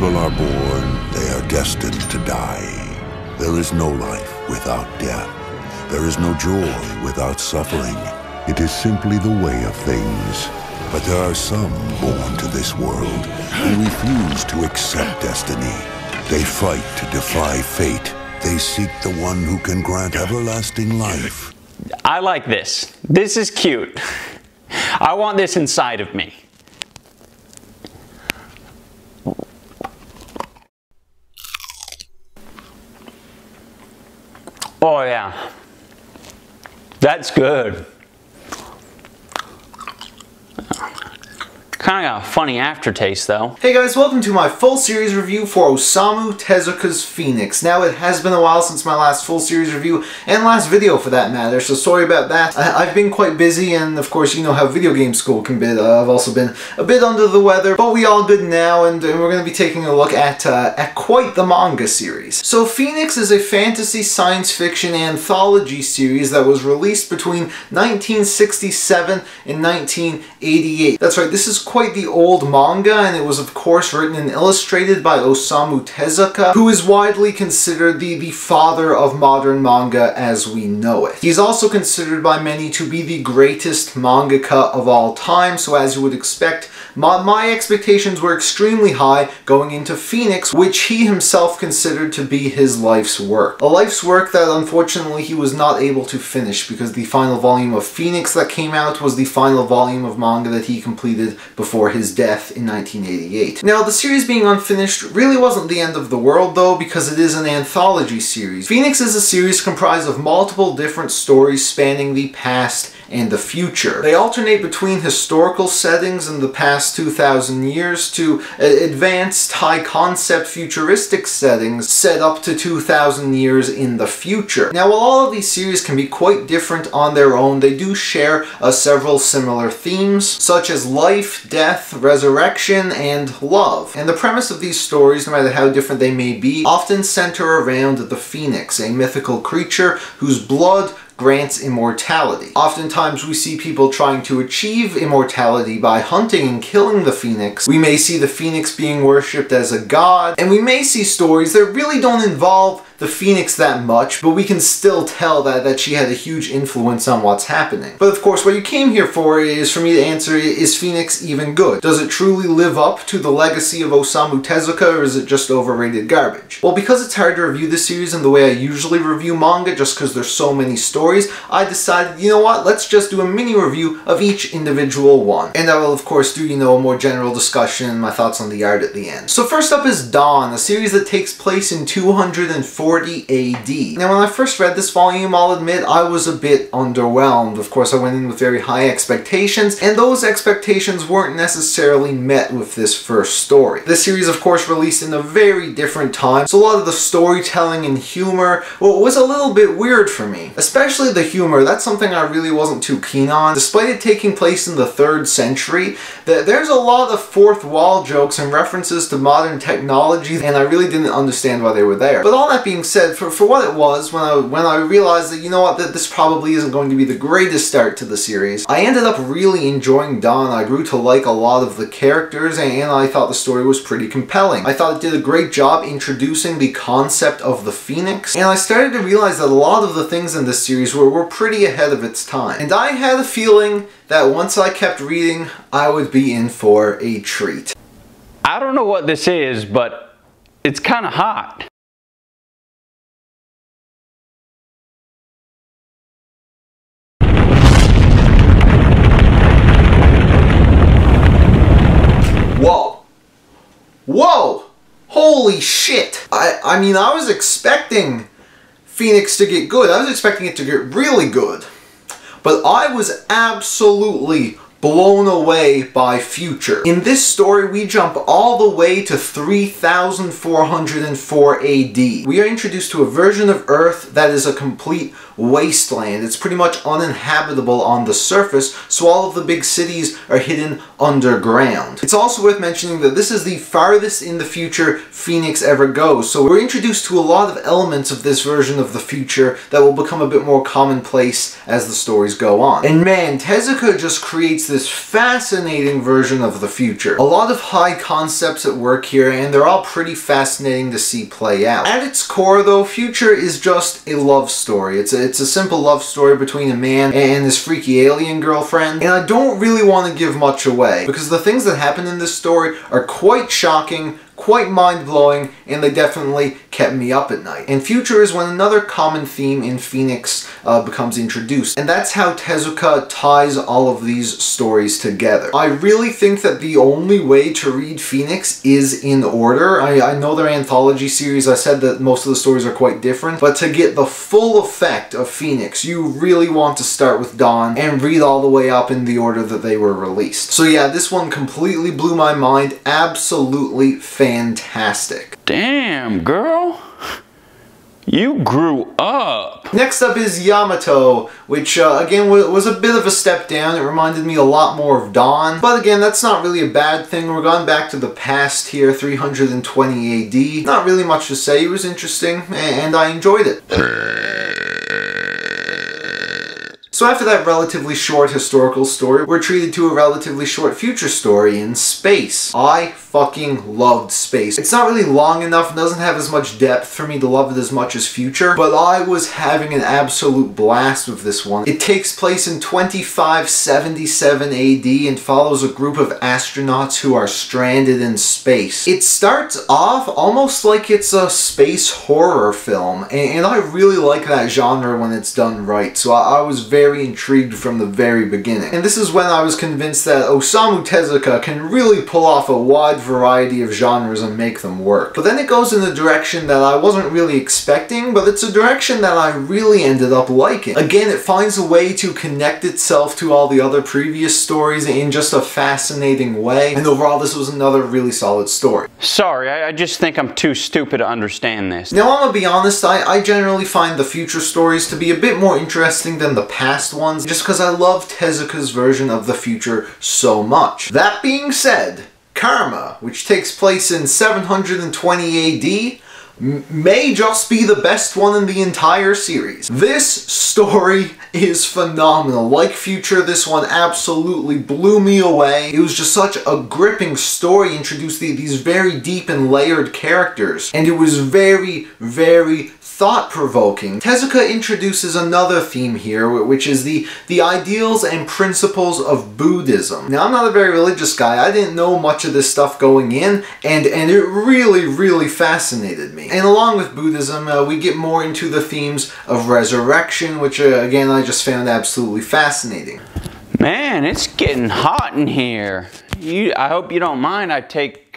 people are born, they are destined to die. There is no life without death. There is no joy without suffering. It is simply the way of things. But there are some born to this world who refuse to accept destiny. They fight to defy fate. They seek the one who can grant everlasting life. I like this. This is cute. I want this inside of me. Oh yeah. That's good. Kind of got a funny aftertaste though. Hey guys, welcome to my full series review for Osamu Tezuka's Phoenix. Now it has been a while since my last full series review, and last video for that matter, so sorry about that. I've been quite busy, and of course you know how video game school can be. I've also been a bit under the weather, but we all good now, and we're going to be taking a look at quite the manga series. So Phoenix is a fantasy science fiction anthology series that was released between 1967 and 1988. That's right, this is quite the old manga, and it was of course written and illustrated by Osamu Tezuka, who is widely considered the father of modern manga as we know it. He's also considered by many to be the greatest mangaka of all time, so as you would expect, my expectations were extremely high going into Phoenix, which he himself considered to be his life's work. A life's work that unfortunately he was not able to finish, because the final volume of Phoenix that came out was the final volume of manga that he completed before his death in 1988. Now, the series being unfinished really wasn't the end of the world though, because it is an anthology series. Phoenix is a series comprised of multiple different stories spanning the past and the future. They alternate between historical settings in the past 2,000 years to advanced high-concept futuristic settings set up to 2,000 years in the future. Now, while all of these series can be quite different on their own, they do share several similar themes, such as life, death, resurrection, and love. And the premise of these stories, no matter how different they may be, often center around the Phoenix, a mythical creature whose blood grants immortality. Oftentimes we see people trying to achieve immortality by hunting and killing the Phoenix. We may see the Phoenix being worshipped as a god, and we may see stories that really don't involve the Phoenix that much, but we can still tell that she had a huge influence on what's happening. But of course, what you came here for is for me to answer, is Phoenix even good? Does it truly live up to the legacy of Osamu Tezuka, or is it just overrated garbage? Well, because it's hard to review this series in the way I usually review manga, just because there's so many stories, I decided, you know what, let's just do a mini review of each individual one. And I will of course do, you know, a more general discussion, my thoughts on the art at the end. So first up is Dawn, a series that takes place in 240 AD. Now, when I first read this volume, I'll admit I was a bit underwhelmed. Of course, I went in with very high expectations, and those expectations weren't necessarily met with this first story. This series, of course, released in a very different time, so a lot of the storytelling and humor was a little bit weird for me. Especially the humor, that's something I really wasn't too keen on. Despite it taking place in the 3rd century, there's a lot of fourth wall jokes and references to modern technology, and I really didn't understand why they were there. But all that being said, for what it was, when I realized that, you know what, that this probably isn't going to be the greatest start to the series, I ended up really enjoying Dawn. I grew to like a lot of the characters, and I thought the story was pretty compelling. I thought it did a great job introducing the concept of the Phoenix, and I started to realize that a lot of the things in this series were pretty ahead of its time. And I had a feeling that once I kept reading, I would be in for a treat. I don't know what this is, but it's kind of hot. Whoa. Whoa! Holy shit! I mean, I was expecting Phoenix to get good. I was expecting it to get really good. But I was absolutely blown away by future. In this story, we jump all the way to 3404 AD. We are introduced to a version of Earth that is a complete wasteland. It's pretty much uninhabitable on the surface, so all of the big cities are hidden underground. It's also worth mentioning that this is the farthest in the future Phoenix ever goes, so we're introduced to a lot of elements of this version of the future that will become a bit more commonplace as the stories go on. And man, Tezuka just creates this fascinating version of the future. A lot of high concepts at work here, and they're all pretty fascinating to see play out. At its core though, Future is just a love story. It's a simple love story between a man and his freaky alien girlfriend, and I don't really want to give much away, because the things that happen in this story are quite shocking, quite mind-blowing, and they definitely kept me up at night. And Future is when another common theme in Phoenix becomes introduced, and that's how Tezuka ties all of these stories together. I really think that the only way to read Phoenix is in order. I know they're anthology series, I said that most of the stories are quite different, but to get the full effect of Phoenix, you really want to start with Dawn and read all the way up in the order that they were released. So yeah, this one completely blew my mind, absolutely fantastic. Damn, girl. You grew up. Next up is Yamato, which again was a bit of a step down. It reminded me a lot more of Dawn, but again, that's not really a bad thing. We're going back to the past here, 320 AD. Not really much to say. It was interesting, and I enjoyed it. So after that relatively short historical story, we're treated to a relatively short future story in space. I fucking loved space. It's not really long enough, it doesn't have as much depth for me to love it as much as Future, but I was having an absolute blast with this one. It takes place in 2577 AD and follows a group of astronauts who are stranded in space. It starts off almost like it's a space horror film, and I really like that genre when it's done right, so I was very intrigued from the very beginning. And this is when I was convinced that Osamu Tezuka can really pull off a wide variety of genres and make them work. But then it goes in a direction that I wasn't really expecting, but it's a direction that I really ended up liking. Again, it finds a way to connect itself to all the other previous stories in just a fascinating way, and overall this was another really solid story. Sorry, I just think I'm too stupid to understand this. Now, I'm gonna be honest, I generally find the future stories to be a bit more interesting than the past ones, just because I love Tezuka's version of the future so much. That being said, Karma, which takes place in 720 AD, may just be the best one in the entire series. This story is phenomenal. Like Future, this one absolutely blew me away. It was just such a gripping story, introduced these very deep and layered characters, and it was very, very thought-provoking. Tezuka introduces another theme here, which is the ideals and principles of Buddhism. Now, I'm not a very religious guy. I didn't know much of this stuff going in, and it really, really fascinated me. And along with Buddhism, we get more into the themes of resurrection, which again, I just found absolutely fascinating. Man, it's getting hot in here. I hope you don't mind I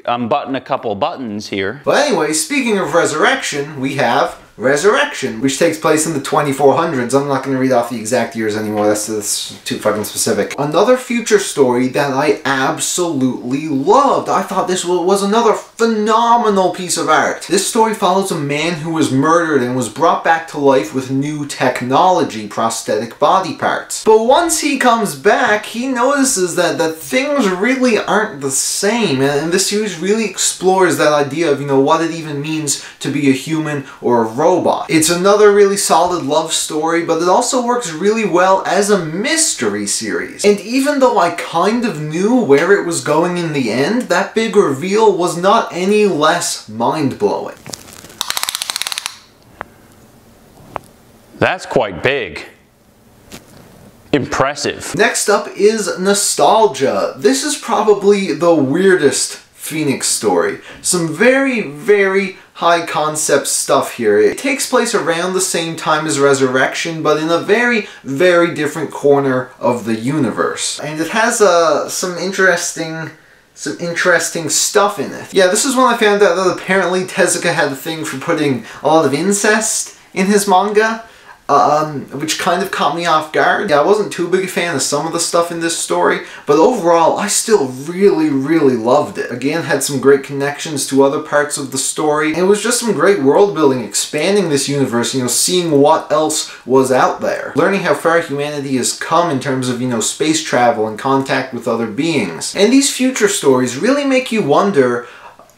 unbutton a couple buttons here. But anyway, speaking of resurrection, we have Resurrection, which takes place in the 2400s. I'm not going to read off the exact years anymore, that's too fucking specific. Another future story that I absolutely loved. I thought this was another phenomenal piece of art. This story follows a man who was murdered and was brought back to life with new technology, prosthetic body parts. But once he comes back, he notices that things really aren't the same, and this series really explores that idea of, what it even means to be a human or a robot. It's another really solid love story, but it also works really well as a mystery series. And even though I kind of knew where it was going in the end, that big reveal was not any less mind-blowing. That's quite big. Impressive. Next up is Nostalgia. This is probably the weirdest Phoenix story. Some very, very high concept stuff here. It takes place around the same time as Resurrection, but in a very, very different corner of the universe. And it has some interesting stuff in it. Yeah, this is when I found out that apparently Tezuka had a thing for putting a lot of incest in his manga. Which kind of caught me off guard. Yeah, I wasn't too big a fan of some of the stuff in this story, but overall, I still really, really loved it. Again, had some great connections to other parts of the story, and it was just some great world building, expanding this universe, seeing what else was out there. Learning how far humanity has come in terms of, space travel and contact with other beings. And these future stories really make you wonder,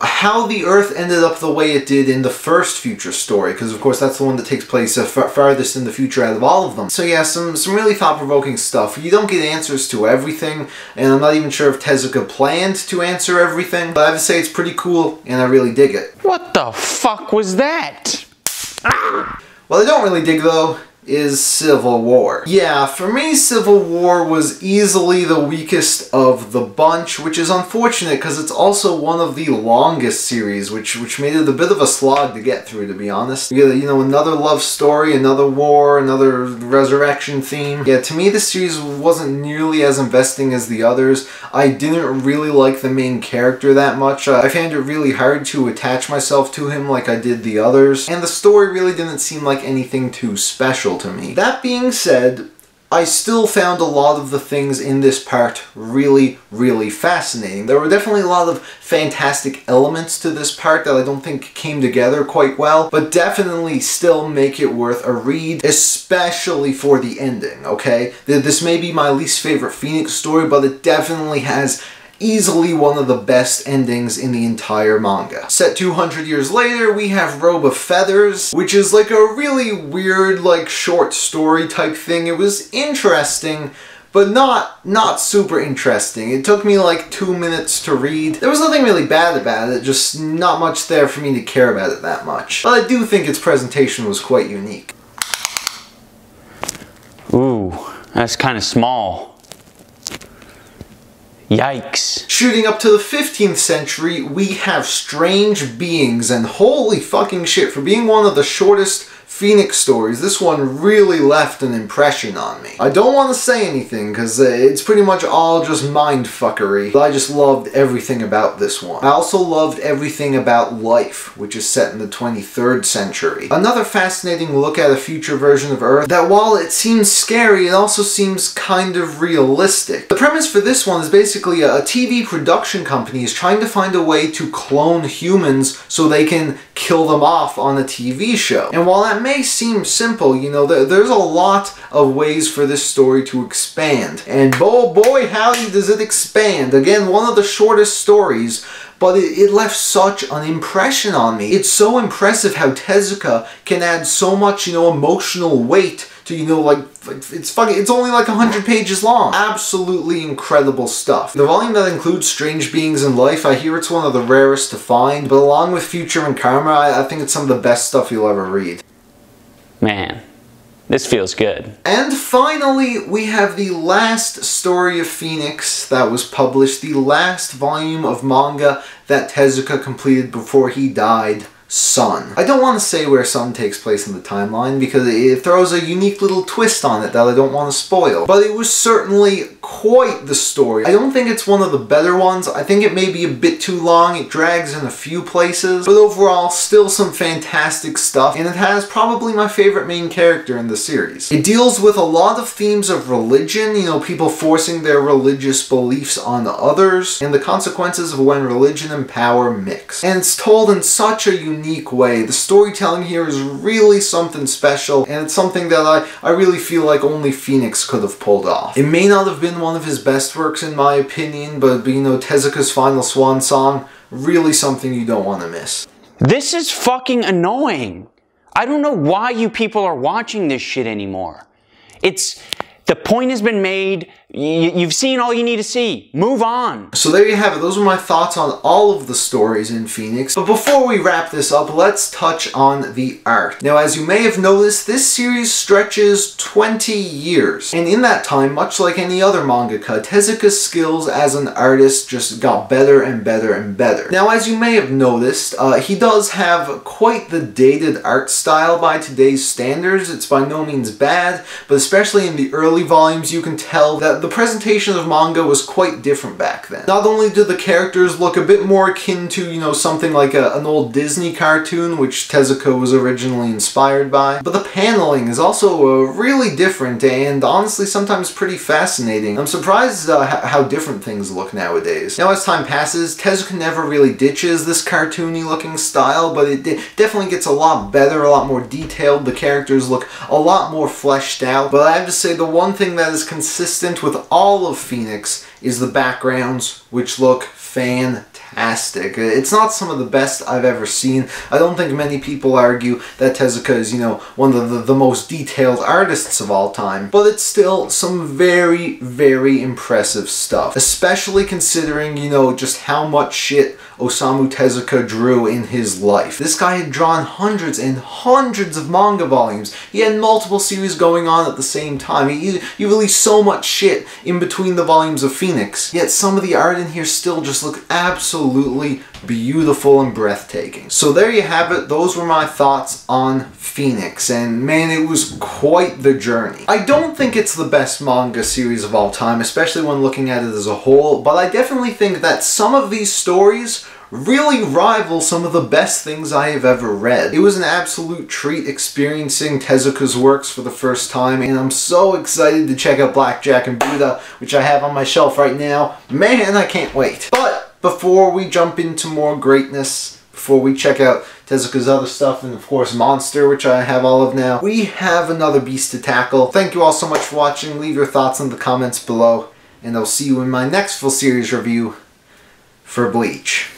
how the Earth ended up the way it did in the first future story, because of course that's the one that takes place farthest in the future out of all of them. So yeah, some really thought-provoking stuff. You don't get answers to everything, and I'm not even sure if Tezuka planned to answer everything, but I have to say it's pretty cool, and I really dig it. What the fuck was that? What I don't really dig, though, is Civil War. Yeah, for me, Civil War was easily the weakest of the bunch, which is unfortunate because it's also one of the longest series, which made it a bit of a slog to get through, to be honest. You get, you know, another love story, another war, another resurrection theme. Yeah, to me, this series wasn't nearly as investing as the others. I didn't really like the main character that much. I found it really hard to attach myself to him like I did the others, and the story really didn't seem like anything too special to me. That being said, I still found a lot of the things in this part really, really fascinating. There were definitely a lot of fantastic elements to this part that I don't think came together quite well, but definitely still make it worth a read, especially for the ending, okay? This may be my least favorite Phoenix story, but it definitely has easily one of the best endings in the entire manga. Set 200 years later, we have Robo Feathers, which is like a really weird, like, short story type thing. It was interesting, but not super interesting. It took me like 2 minutes to read. There was nothing really bad about it, just not much there for me to care about it that much. But I do think its presentation was quite unique. Ooh, that's kind of small. Yikes. Shooting up to the 15th century, we have Strange Beings, and holy fucking shit, for being one of the shortest Phoenix stories, this one really left an impression on me. I don't want to say anything, because it's pretty much all just mindfuckery, but I just loved everything about this one. I also loved everything about life, which is set in the 23rd century. Another fascinating look at a future version of Earth that, while it seems scary, it also seems kind of realistic. The premise for this one is basically a TV production company is trying to find a way to clone humans so they can kill them off on a TV show. And while that may seem simple, you know, there's a lot of ways for this story to expand. And boy, howdy does it expand. Again, one of the shortest stories, but it left such an impression on me. It's so impressive how Tezuka can add so much, you know, emotional weight to, you know, like, it's only like 100 pages long. Absolutely incredible stuff. The volume that includes Strange Beings in Life, I hear it's one of the rarest to find, but along with Future and Karma, I think it's some of the best stuff you'll ever read. Man, this feels good. And finally, we have the last story of Phoenix that was published, the last volume of manga that Tezuka completed before he died, Sun. I don't want to say where Sun takes place in the timeline because it throws a unique little twist on it that I don't want to spoil. But it was certainly quite the story. I don't think it's one of the better ones. I think it may be a bit too long. It drags in a few places. But overall, still some fantastic stuff. And it has probably my favorite main character in the series. It deals with a lot of themes of religion, you know, people forcing their religious beliefs on others, and the consequences of when religion and power mix. And it's told in such a unique way. The storytelling here is really something special, and it's something that I really feel like only Phoenix could have pulled off. It may not have been one of his best works in my opinion, but you know, Tezuka's final swan song, really something you don't want to miss. This is fucking annoying. I don't know why you people are watching this shit anymore. The point has been made. You've seen all you need to see. Move on. So there you have it. Those are my thoughts on all of the stories in Phoenix. But before we wrap this up, let's touch on the art. Now, as you may have noticed, this series stretches 20 years. And in that time, much like any other mangaka, Tezuka's skills as an artist just got better and better and better. Now, as you may have noticed, he does have quite the dated art style by today's standards. It's by no means bad, but especially in the early volumes, you can tell that the presentation of manga was quite different back then. Not only did the characters look a bit more akin to, you know, something like an old Disney cartoon, which Tezuka was originally inspired by, but the paneling is also really different and honestly sometimes pretty fascinating. I'm surprised how different things look nowadays. Now, as time passes, Tezuka never really ditches this cartoony looking style, but it definitely gets a lot better, a lot more detailed. The characters look a lot more fleshed out, but I have to say the one thing that is consistent with all of Phoenix is the backgrounds, which look fantastic. fantastic. It's not some of the best I've ever seen. I don't think many people argue that Tezuka is, one of the most detailed artists of all time, but it's still some very, very impressive stuff, especially considering, just how much shit Osamu Tezuka drew in his life. This guy had drawn hundreds and hundreds of manga volumes. He had multiple series going on at the same time. He released so much shit in between the volumes of Phoenix, yet some of the art in here still just look absolutely beautiful and breathtaking. So there you have it. Those were my thoughts on Phoenix, and man, it was quite the journey. I don't think it's the best manga series of all time, especially when looking at it as a whole, but I definitely think that some of these stories really rival some of the best things I have ever read. It was an absolute treat experiencing Tezuka's works for the first time, and I'm so excited to check out Blackjack and Buddha, which I have on my shelf right now. Man, I can't wait. But before we jump into more greatness, before we check out Tezuka's other stuff, and of course Monster, which I have all of now, we have another beast to tackle. Thank you all so much for watching. Leave your thoughts in the comments below, and I'll see you in my next full series review for Bleach.